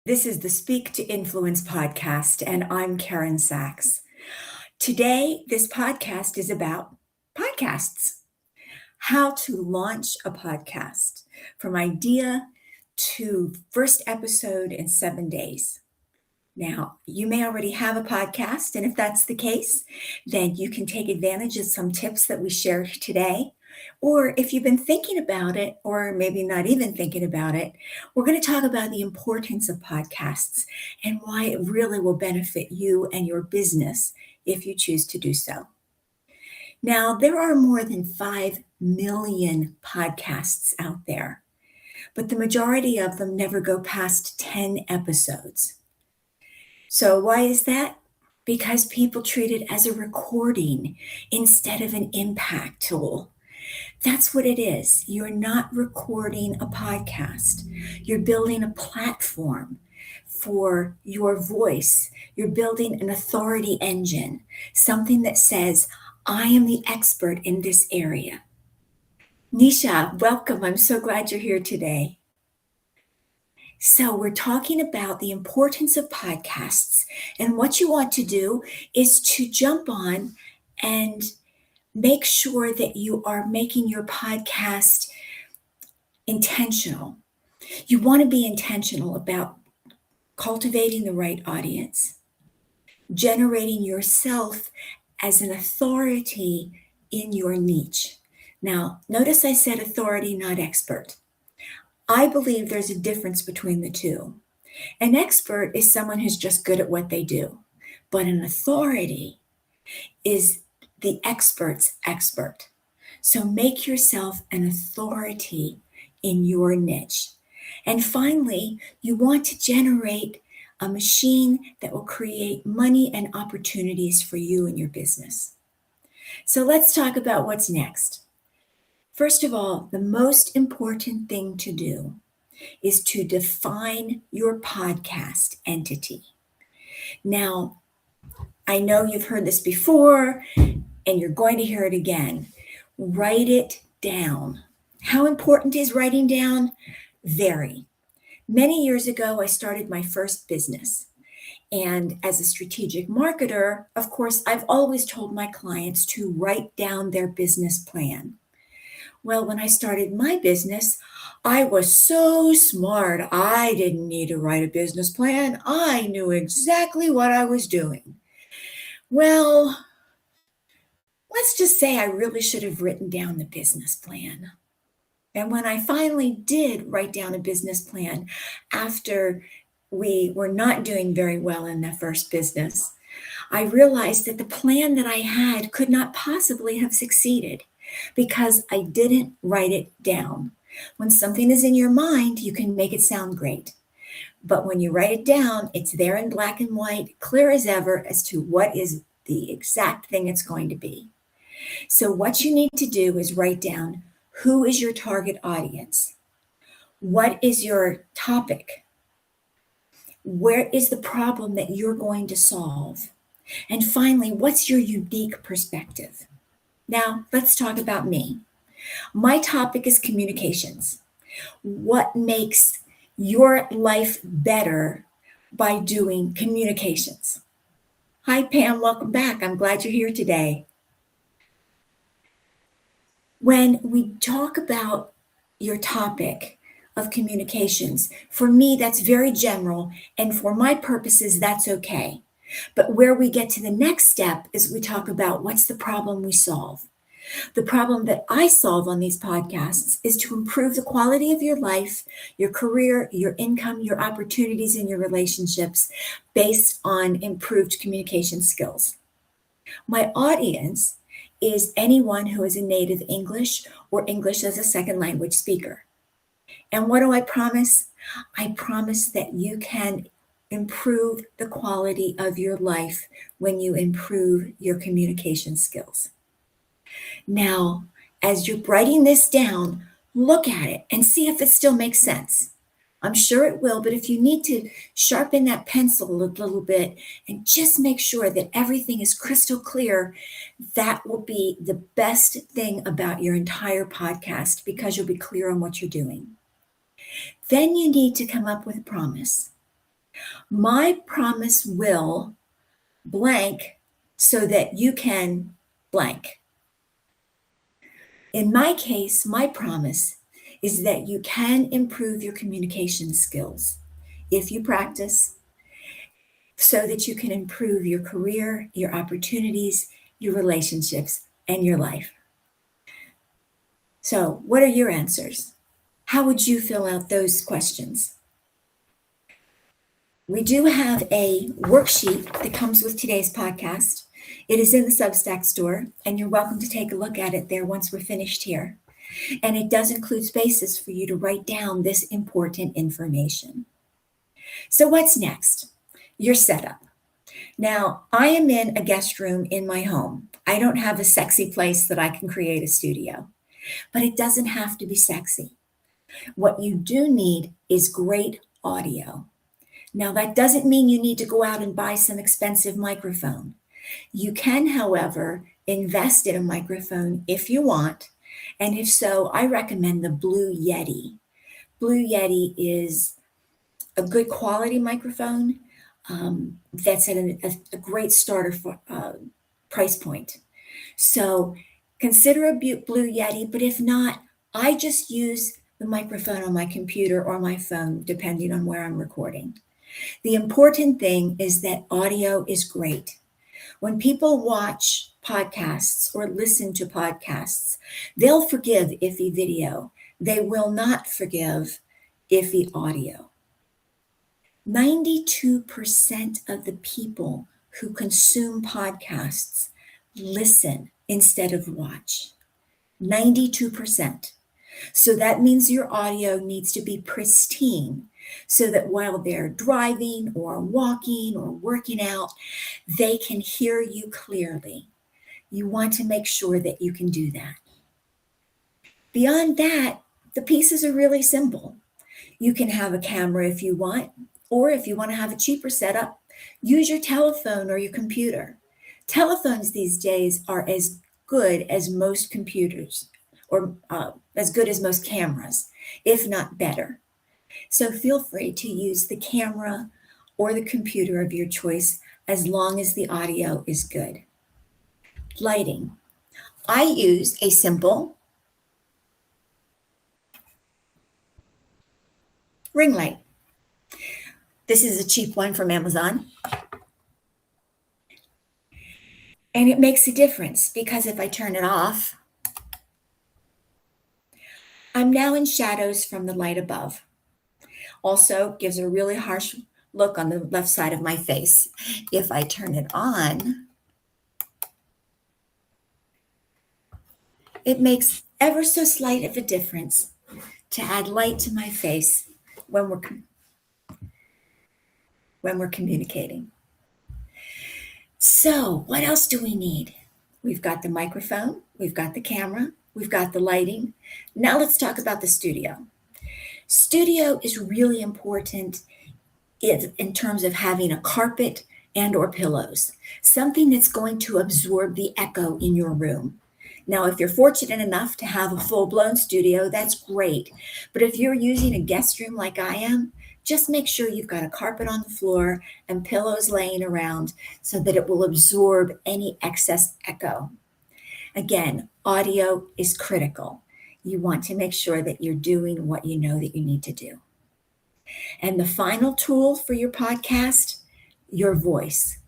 This is the Speak to Influence podcast, and I'm Karen Sachs. Today, this podcast is about podcasts, how to launch a podcast from idea to first episode in 7 days. Now, you may already have a podcast, and if that's the case, then you can take advantage of some tips that we share today. Or if you've been thinking about it, or maybe not even thinking about it, we're going to talk about the importance of podcasts and why it really will benefit you and your business if you choose to do so. Now, there are more than 5 million podcasts out there, but the majority of them never go past 10 episodes. So why is that? Because people treat it as a recording instead of an impact tool. That's what it is. You're not recording a podcast. You're building a platform for your voice. You're building an authority engine, something that says, I am the expert in this area. Nisha, welcome. I'm so glad you're here today. So we're talking about the importance of podcasts, and what you want to do is to jump on and make sure that you are making your podcast intentional. You want to be intentional about cultivating the right audience, generating yourself as an authority in your niche. Now, notice I said authority, not expert. I believe there's a difference between the two. An expert is someone who's just good at what they do, but an authority is the expert's expert. So make yourself an authority in your niche. And finally, you want to generate a machine that will create money and opportunities for you and your business. So let's talk about what's next. First of all, the most important thing to do is to define your podcast entity. Now, I know you've heard this before, and you're going to hear it again. Write it down. How important is writing down? Very. Many years ago, I started my first business. And as a strategic marketer, of course, I've always told my clients to write down their business plan. Well, when I started my business, I was so smart. I didn't need to write a business plan. I knew exactly what I was doing. Well, let's just say I really should have written down the business plan. And when I finally did write down a business plan after we were not doing very well in that first business, I realized that the plan that I had could not possibly have succeeded because I didn't write it down. When something is in your mind, you can make it sound great. But when you write it down, it's there in black and white, clear as ever as to what is the exact thing it's going to be. So what you need to do is write down, who is your target audience? What is your topic? Where is the problem that you're going to solve? And finally, what's your unique perspective? Now, let's talk about me. My topic is communications. What makes your life better by doing communications? Hi, Pam. Welcome back. I'm glad you're here today. When we talk about your topic of communications, for me, that's very general. And for my purposes, that's okay. But where we get to the next step is we talk about what's the problem we solve. The problem that I solve on these podcasts is to improve the quality of your life, your career, your income, your opportunities, and your relationships based on improved communication skills. My audience is anyone who is a native English or English as a second language speaker. And what do I promise? I promise that you can improve the quality of your life when you improve your communication skills. Now, as you're writing this down, look at it and see if it still makes sense. I'm sure it will, but if you need to sharpen that pencil a little bit and just make sure that everything is crystal clear, that will be the best thing about your entire podcast because you'll be clear on what you're doing. Then you need to come up with a promise. My promise will blank so that you can blank. In my case, my promise is that you can improve your communication skills if you practice, so that you can improve your career, your opportunities, your relationships, and your life. So, what are your answers? How would you fill out those questions? We do have a worksheet that comes with today's podcast. It is in the Substack store, and you're welcome to take a look at it there once we're finished here. And it does include spaces for you to write down this important information. So, what's next? Your setup. Now, I am in a guest room in my home. I don't have a sexy place that I can create a studio, but it doesn't have to be sexy. What you do need is great audio. Now, that doesn't mean you need to go out and buy some expensive microphone. You can, however, invest in a microphone if you want. And if so, I recommend the Blue Yeti. Blue Yeti is a good quality microphone that's at a great starter for, price point. So consider a Blue Yeti, but if not, I just use the microphone on my computer or my phone, depending on where I'm recording. The important thing is that audio is great. When people watch podcasts or listen to podcasts, they'll forgive iffy video. They will not forgive iffy audio. 92% of the people who consume podcasts listen instead of watch. 92%. So that means your audio needs to be pristine so that while they're driving or walking or working out, they can hear you clearly. You want to make sure that you can do that. Beyond that, the pieces are really simple. You can have a camera if you want, or if you want to have a cheaper setup, use your telephone or your computer. Telephones these days are as good as most computers, or as good as most cameras, if not better. So feel free to use the camera or the computer of your choice as long as the audio is good. Lighting. I use a simple ring light. This is a cheap one from Amazon. And it makes a difference because if I turn it off, I'm now in shadows from the light above. Also gives a really harsh look on the left side of my face. If I turn it on, it makes ever so slight of a difference to add light to my face when we're communicating. So what else do we need? We've got the microphone, we've got the camera, we've got the lighting. Now let's talk about the studio. Studio is really important in terms of having a carpet and or pillows, something that's going to absorb the echo in your room. Now, if you're fortunate enough to have a full-blown studio, that's great. But if you're using a guest room like I am, just make sure you've got a carpet on the floor and pillows laying around so that it will absorb any excess echo. Again, audio is critical. You want to make sure that you're doing what you know that you need to do. And the final tool for your podcast, your voice.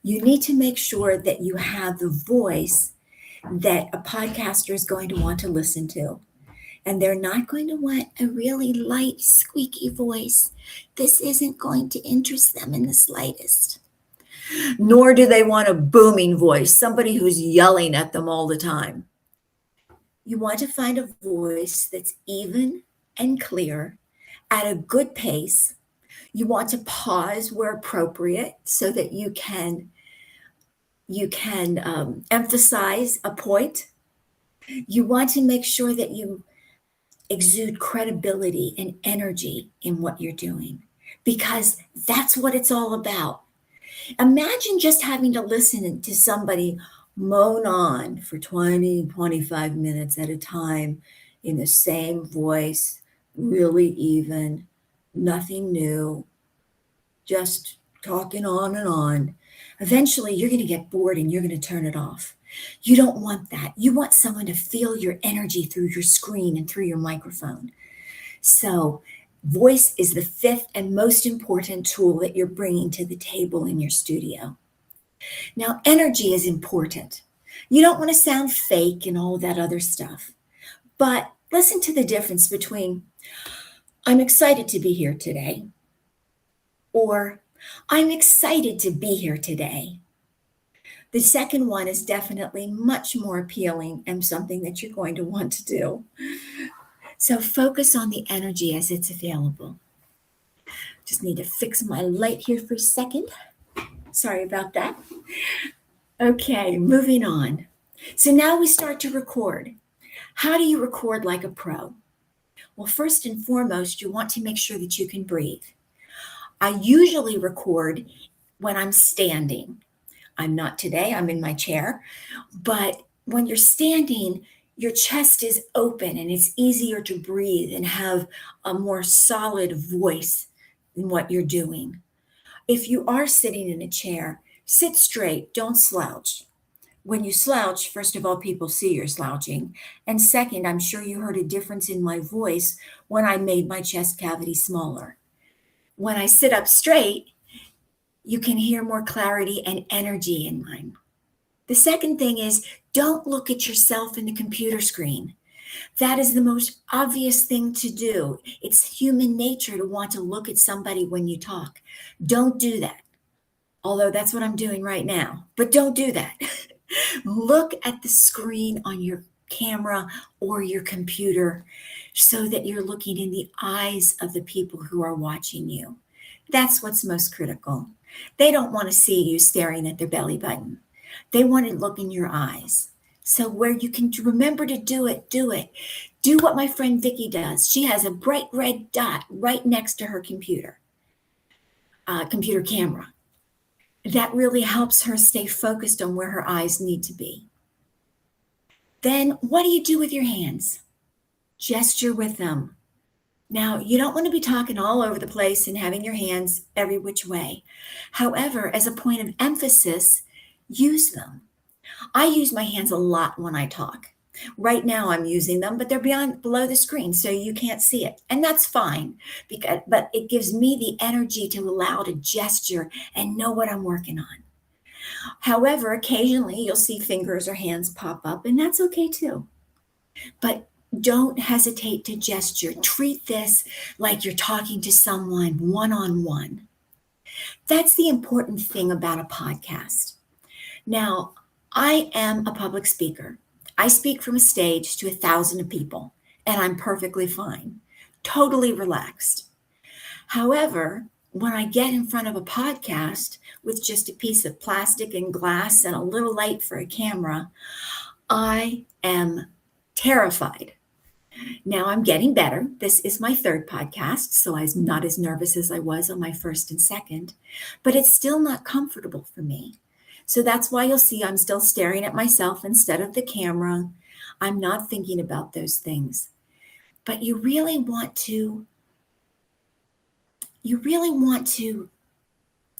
You need to make sure that you have the voice that a podcaster is going to want to listen to. And they're not going to want a really light, squeaky voice. This isn't going to interest them in the slightest. Nor do they want a booming voice, somebody who's yelling at them all the time. You want to find a voice that's even and clear at a good pace. You want to pause where appropriate so that you can emphasize a point. You want to make sure that you exude credibility and energy in what you're doing, because that's what it's all about. Imagine just having to listen to somebody moan on for 20, 25 minutes at a time in the same voice, really even, nothing new. just talking on and on. Eventually, you're going to get bored and you're going to turn it off. You don't want that. You want someone to feel your energy through your screen and through your microphone. So, voice is the fifth and most important tool that you're bringing to the table in your studio. Now, energy is important. You don't want to sound fake and all that other stuff. But listen to the difference between I'm excited to be here today or I'm excited to be here today. The second one is definitely much more appealing and something that you're going to want to do. So focus on the energy as it's available. Just need to fix my light here for a second. Sorry about that. Okay, moving on. So now we start to record. How do you record like a pro? Well, first and foremost, you want to make sure that you can breathe. I usually record when I'm standing. I'm not today, I'm in my chair. But when you're standing, your chest is open and it's easier to breathe and have a more solid voice in what you're doing. If you are sitting in a chair, sit straight, don't slouch. When you slouch, first of all, people see you're slouching. And second, I'm sure you heard a difference in my voice when I made my chest cavity smaller. When I sit up straight, you can hear more clarity and energy in mine. The second thing is don't look at yourself in the computer screen. That is the most obvious thing to do. It's human nature to want to look at somebody when you talk. Don't do that. Although that's what I'm doing right now. But don't do that. Look at the screen on your camera or your computer so that you're looking in the eyes of the people who are watching you. That's what's most critical. They don't want to see you staring at their belly button. They want to look in your eyes. So where you can remember to do it, do it. Do what my friend Vicky does. She has a bright red dot right next to her computer camera. That really helps her stay focused on where her eyes need to be. Then what do you do with your hands? Gesture with them. Now, you don't want to be talking all over the place and having your hands every which way. However, as a point of emphasis, use them. I use my hands a lot when I talk. Right now I'm using them, but they're below the screen, so you can't see it. And that's fine, but it gives me the energy to allow to gesture and know what I'm working on. However, occasionally you'll see fingers or hands pop up, and that's okay too. But don't hesitate to gesture. Treat this like you're talking to someone one-on-one. That's the important thing about a podcast. Now, I am a public speaker. I speak from a stage to 1,000 people, and I'm perfectly fine, totally relaxed. However, when I get in front of a podcast with just a piece of plastic and glass and a little light for a camera, I am terrified. Now I'm getting better. This is my third podcast, so I'm not as nervous as I was on my first and second, but it's still not comfortable for me. So that's why you'll see I'm still staring at myself instead of the camera. I'm not thinking about those things. But you really want to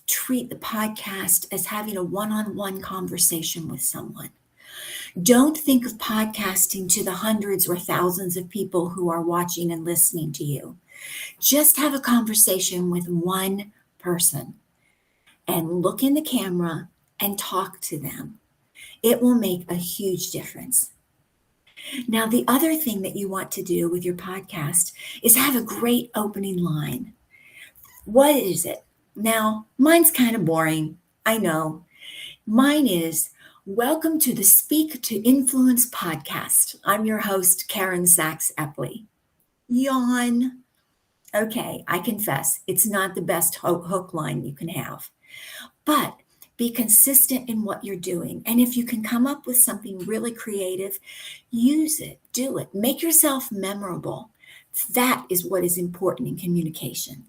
treat the podcast as having a one-on-one conversation with someone. Don't think of podcasting to the hundreds or thousands of people who are watching and listening to you. Just have a conversation with one person and look in the camera and talk to them. It will make a huge difference. Now, the other thing that you want to do with your podcast is have a great opening line. What is it? Now, mine's kind of boring. I know. Mine is, welcome to the Speak to Influence podcast. I'm your host, Karen Sachs-Epley. Yawn. Okay, I confess, it's not the best hook line you can have. But be consistent in what you're doing. And if you can come up with something really creative, use it, do it, make yourself memorable. That is what is important in communication.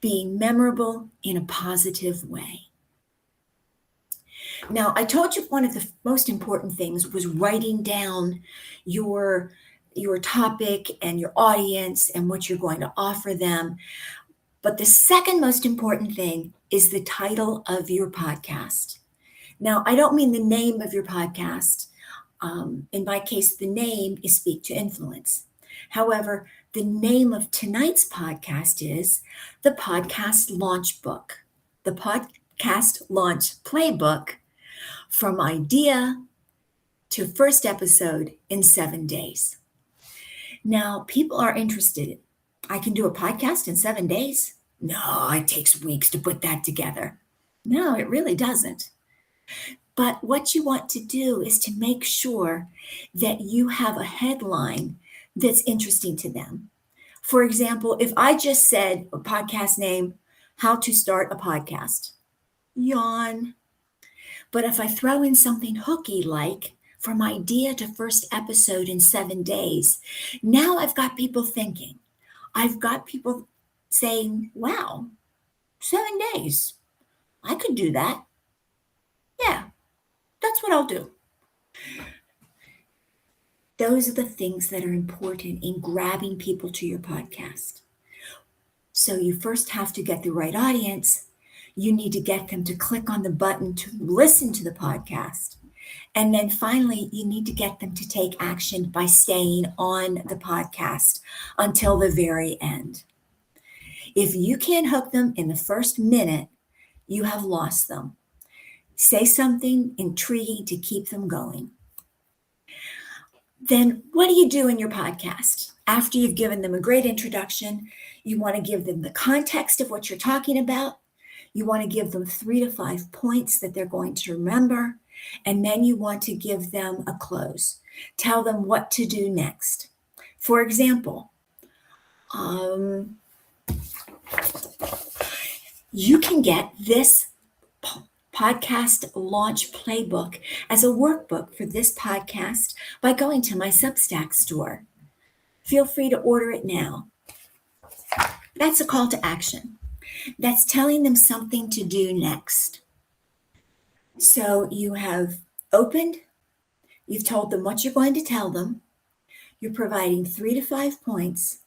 Being memorable in a positive way. Now, I told you one of the most important things was writing down your topic and your audience and what you're going to offer them. But the second most important thing is the title of your podcast. Now, I don't mean the name of your podcast. In my case, the name is Speak to Influence. However, the name of tonight's podcast is the Podcast Launch Book, the Podcast Launch Playbook, from idea to first episode in 7 days. Now, people are interested. I can do a podcast in 7 days? No, it takes weeks to put that together. No, it really doesn't. But what you want to do is to make sure that you have a headline that's interesting to them. For example, if I just said a podcast name, How to Start a Podcast, yawn. But if I throw in something hooky like from idea to first episode in 7 days, now I've got people thinking. I've got people saying, wow, 7 days. I could do that. Yeah, that's what I'll do. Those are the things that are important in grabbing people to your podcast. So you first have to get the right audience. You need to get them to click on the button to listen to the podcast. And then finally, you need to get them to take action by staying on the podcast until the very end. If you can't hook them in the first minute, you have lost them. Say something intriguing to keep them going. Then what do you do in your podcast? After you've given them a great introduction, you want to give them the context of what you're talking about. You want to give them 3 to 5 points that they're going to remember. And then you want to give them a close. Tell them what to do next. For example, you can get this podcast launch playbook as a workbook for this podcast by going to my Substack store. Feel free to order it now. That's a call to action. That's telling them something to do next. So you have opened, you've told them what you're going to tell them, you're providing 3 to 5 points,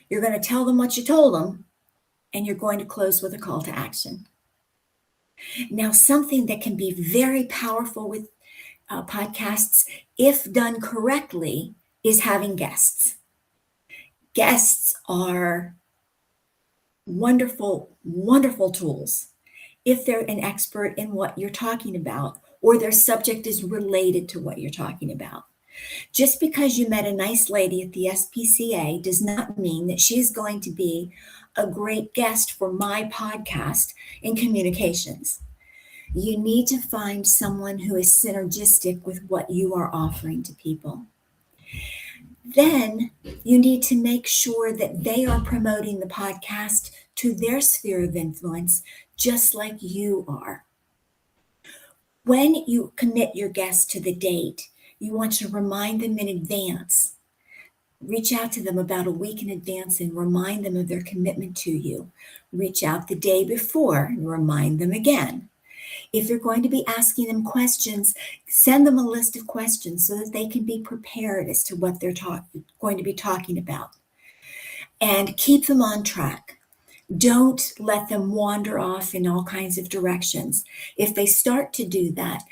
you're going to tell them what you told them, and you're going to close with a call to action. Now, something that can be very powerful with podcasts, if done correctly, is having guests. Guests are wonderful, wonderful tools if they're an expert in what you're talking about or their subject is related to what you're talking about. Just because you met a nice lady at the SPCA does not mean that she's going to be a great guest for my podcast in communications. You need to find someone who is synergistic with what you are offering to people. Then you need to make sure that they are promoting the podcast to their sphere of influence, just like you are. When you commit your guest to the date, you want to remind them in advance. Reach out to them about a week in advance and remind them of their commitment to you. Reach out the day before and remind them again. If you're going to be asking them questions, send them a list of questions so that they can be prepared as to what they're going to be talking about. And keep them on track. Don't let them wander off in all kinds of directions. If they start to do that,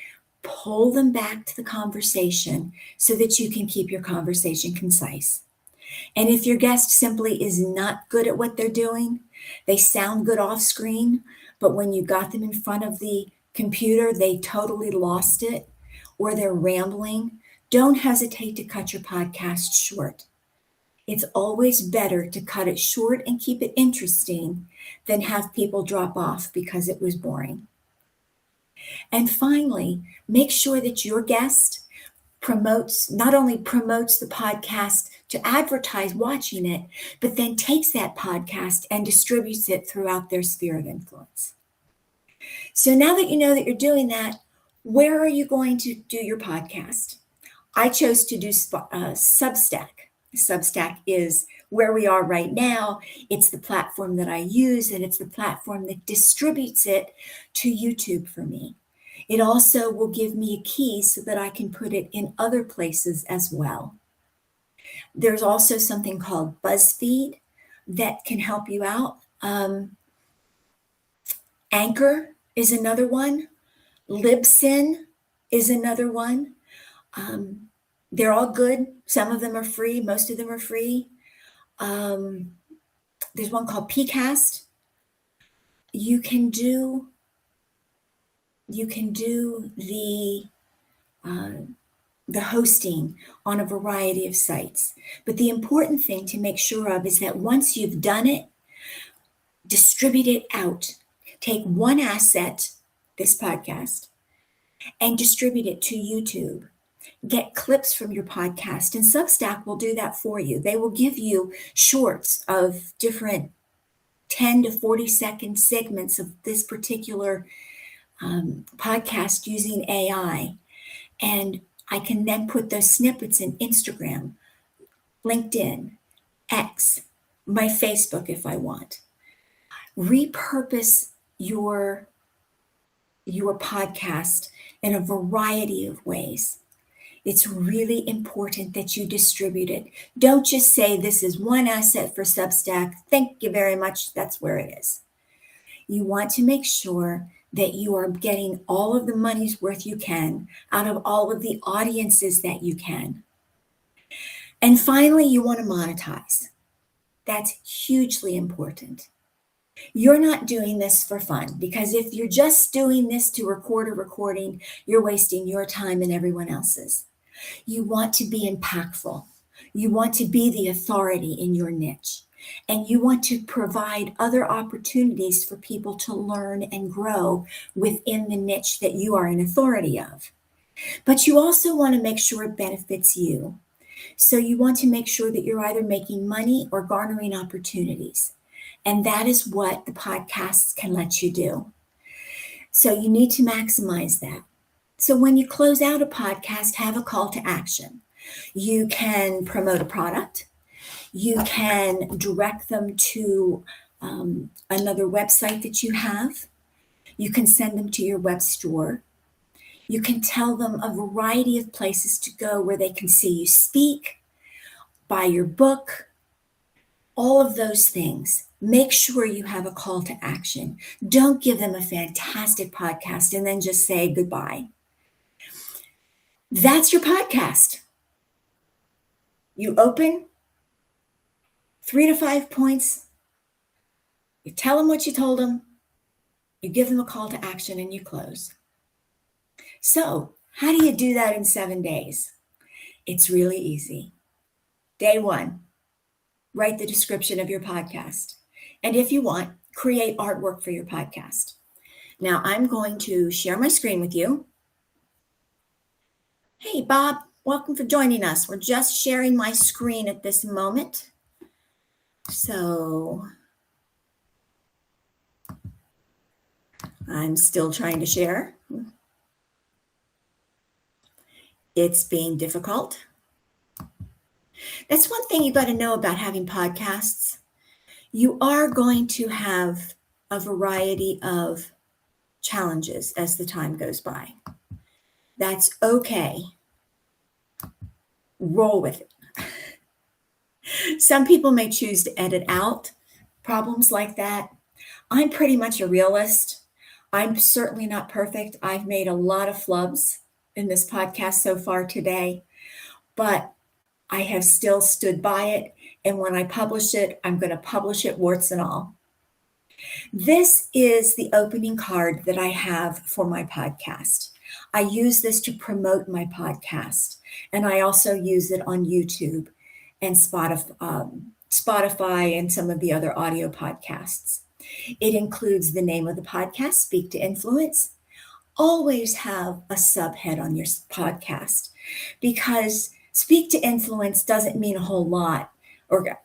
pull them back to the conversation so that you can keep your conversation concise. And if your guest simply is not good at what they're doing, they sound good off screen, but when you got them in front of the computer, they totally lost it, or they're rambling, don't hesitate to cut your podcast short. It's always better to cut it short and keep it interesting than have people drop off because it was boring. And finally, make sure that your guest not only promotes the podcast to advertise watching it, but then takes that podcast and distributes it throughout their sphere of influence. So now that you know that you're doing that, where are you going to do your podcast? I chose to do Substack. Substack is where we are right now. It's the platform that I use, and it's the platform that distributes it to YouTube for me. It also will give me a key so that I can put it in other places as well. There's also something called BuzzFeed that can help you out. Um, Anchor is another one. Libsyn is another one. Um, they're all good. Some of them are free. Most of them are free. Um, there's one called Pcast. You can do uh, the hosting on a variety of sites. But the important thing to make sure of is that once you've done it, distribute it out. Take one asset, this podcast, and distribute it to YouTube. Get clips from your podcast, and Substack will do that for you. They will give you shorts of different 10 to 40-second segments of this particular podcast using AI. And I can then put those snippets in Instagram, LinkedIn, X, my Facebook if I want. Repurpose your podcast in a variety of ways. It's really important that you distribute it. Don't just say this is one asset for Substack. Thank you very much. That's where it is. You want to make sure that you are getting all of the money's worth you can out of all of the audiences that you can. And finally, you want to monetize. That's hugely important. You're not doing this for fun, because if you're just doing this to record a recording, you're wasting your time and everyone else's. You want to be impactful. You want to be the authority in your niche. And you want to provide other opportunities for people to learn and grow within the niche that you are an authority of. But you also want to make sure it benefits you. So you want to make sure that you're either making money or garnering opportunities. And that is what the podcasts can let you do. So you need to maximize that. So when you close out a podcast, have a call to action. You can promote a product. You can direct them to another website that you have. You can send them to your web store. You can tell them a variety of places to go where they can see you speak, buy your book, all of those things. Make sure you have a call to action. Don't give them a fantastic podcast and then just say goodbye. That's your podcast. You open 3 to 5 points. You tell them what you told them. You give them a call to action and you close. So, how do you do that in 7 days? It's really easy. Day 1, write the description of your podcast. And if you want, create artwork for your podcast. Now, I'm going to share my screen with you. Hey, Bob, welcome for joining us. We're just sharing my screen at this moment. So, I'm still trying to share. It's being difficult. That's one thing you got to know about having podcasts. You are going to have a variety of challenges as the time goes by. That's okay. Roll with it. Some people may choose to edit out problems like that. I'm pretty much a realist. I'm certainly not perfect. I've made a lot of flubs in this podcast so far today, but I have still stood by it. And when I publish it, I'm going to publish it warts and all. This is the opening card that I have for my podcast. I use this to promote my podcast, and I also use it on YouTube and Spotify and some of the other audio podcasts. It includes the name of the podcast, Speak to Influence. Always have a subhead on your podcast, because Speak to Influence doesn't mean a whole lot, or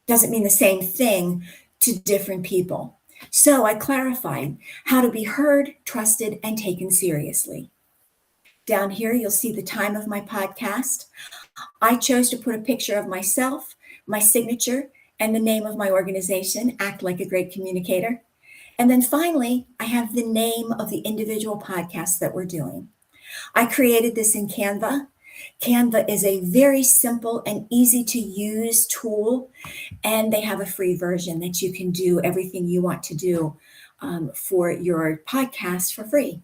doesn't mean the same thing to different people. So I clarified how to be heard, trusted, and taken seriously. Down here, you'll see the time of my podcast. I chose to put a picture of myself, my signature, and the name of my organization, Act Like a Great Communicator. And then finally, I have the name of the individual podcasts that we're doing. I created this in Canva. Canva is a very simple and easy to use tool, and they have a free version that you can do everything you want to do for your podcast for free.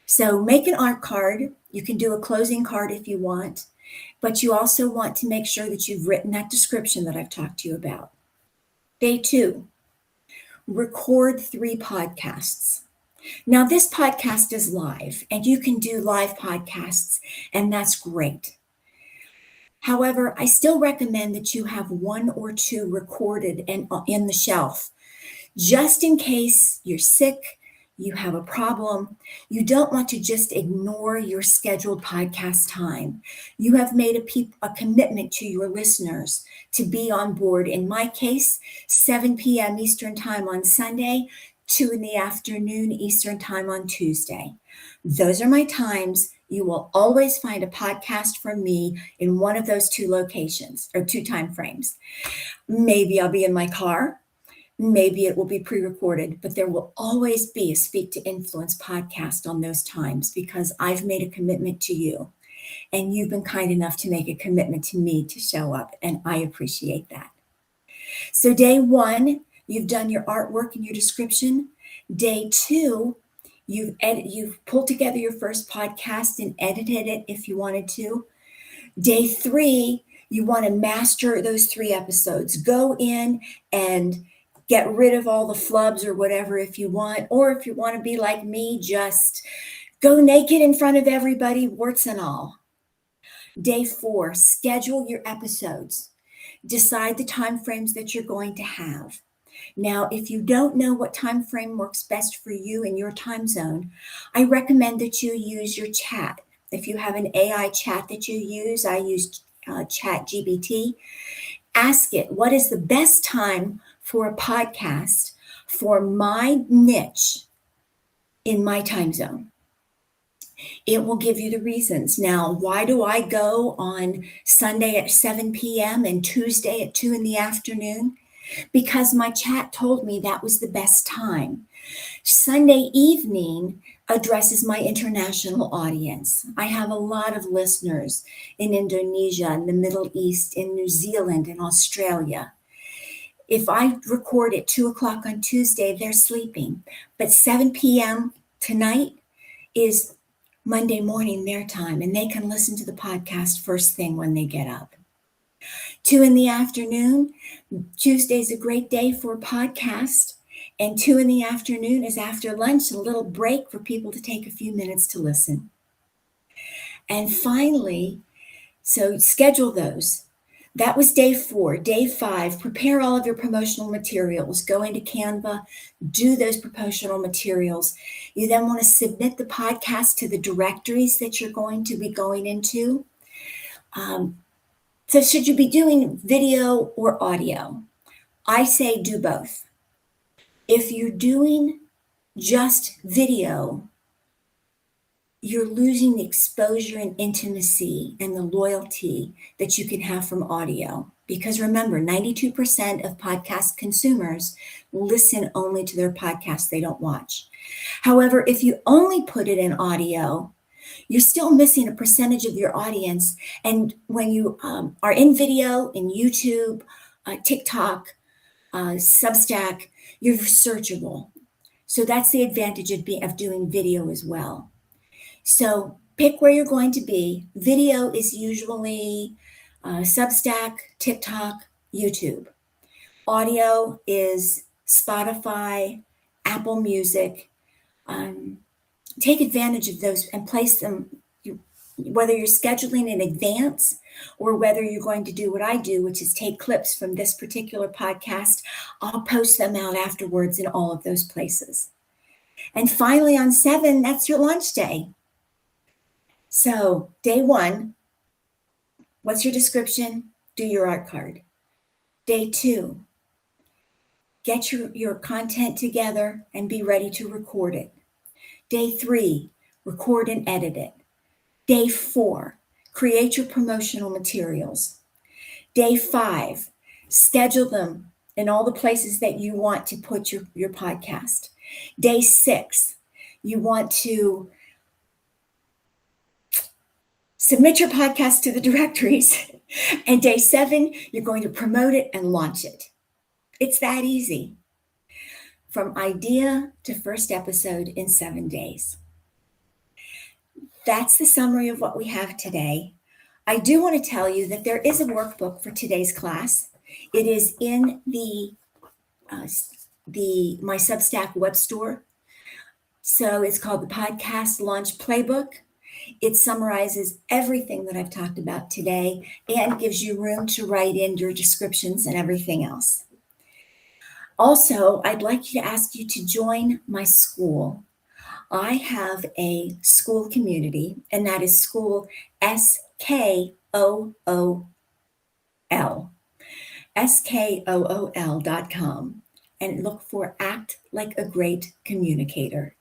So make an art card. You can do a closing card if you want, but you also want to make sure that you've written that description that I've talked to you about. Day 2, record 3 podcasts. Now, this podcast is live, and you can do live podcasts, and that's great. However, I still recommend that you have 1 or 2 recorded and in the shelf, just in case you're sick, you have a problem. You don't want to just ignore your scheduled podcast time. You have made a commitment to your listeners to be on board. In my case, 7 p.m. Eastern Time on Sunday, 2 in the afternoon Eastern Time on Tuesday. Those are my times. You will always find a podcast from me in one of those 2 locations or 2 time frames. Maybe I'll be in my car. Maybe it will be pre-recorded, but there will always be a Speak to Influence podcast on those times because I've made a commitment to you, and you've been kind enough to make a commitment to me to show up, and I appreciate that. So day 1, you've done your artwork and your description. Day 2, you've pulled together your first podcast and edited it if you wanted to. Day 3, you want to master those 3 episodes. Go in and get rid of all the flubs or whatever if you want, or if you want to be like me, just go naked in front of everybody, warts and all. Day 4, schedule your episodes. Decide the time frames that you're going to have. Now, if you don't know what time frame works best for you in your time zone, I recommend that you use your chat. If you have an AI chat that you use, I use ChatGPT. Ask it, what is the best time for a podcast for my niche in my time zone? It will give you the reasons. Now, why do I go on Sunday at 7 p.m. and Tuesday at 2 in the afternoon? Because my chat told me that was the best time. Sunday evening addresses my international audience. I have a lot of listeners in Indonesia, in the Middle East, in New Zealand, in Australia. If I record at 2 o'clock on Tuesday, they're sleeping. But 7 p.m. tonight is Monday morning their time, and they can listen to the podcast first thing when they get up. 2 in the afternoon, Tuesday's a great day for a podcast. And 2 in the afternoon is after lunch, a little break for people to take a few minutes to listen. And finally, so schedule those. That was day 4. Day 5, prepare all of your promotional materials. Go into Canva, do those promotional materials. You then want to submit the podcast to the directories that you're going to be going into. So should you be doing video or audio? I say do both. If you're doing just video, you're losing the exposure and intimacy and the loyalty that you can have from audio. Because remember, 92% of podcast consumers listen only to their podcasts, they don't watch. However, if you only put it in audio, you're still missing a percentage of your audience. And when you are in video, in YouTube, TikTok, Substack, you're searchable. So that's the advantage of doing video as well. So pick where you're going to be. Video is usually Substack, TikTok, YouTube. Audio is Spotify, Apple Music. Take advantage of those and place them, whether you're scheduling in advance or whether you're going to do what I do, which is take clips from this particular podcast. I'll post them out afterwards in all of those places. And finally, on 7, that's your launch day. So day 1, what's your description? Do your art card. Day 2, get your content together and be ready to record it. Day 3, record and edit it. Day 4, create your promotional materials. Day 5, schedule them in all the places that you want to put your podcast. Day 6, you want to Submit your podcast to the directories. And day 7, you're going to promote it and launch it. It's that easy. From idea to first episode in 7 days. That's the summary of what we have today. I do want to tell you that there is a workbook for today's class. It is in my Substack web store. So it's called the Podcast Launch Playbook. It summarizes everything that I've talked about today and gives you room to write in your descriptions and everything else. Also, I'd like to ask you to join my school. I have a school community, and that is school SKOOL, SKOOL.com, and look for Act Like a Great Communicator.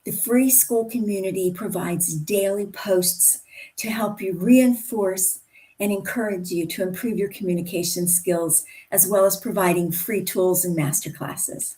The free school community provides daily posts to help you reinforce and encourage you to improve your communication skills, as well as providing free tools and masterclasses.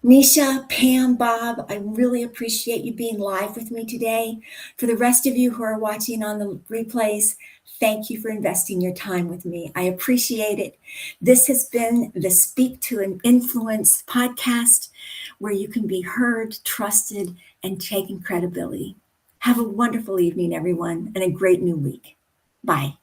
Nisha, Pam, Bob, I really appreciate you being live with me today. For the rest of you who are watching on the replays, thank you for investing your time with me. I appreciate it. This has been the Speak to an Influence podcast, where you can be heard, trusted, and taken credibility. Have a wonderful evening, everyone, and a great new week. Bye.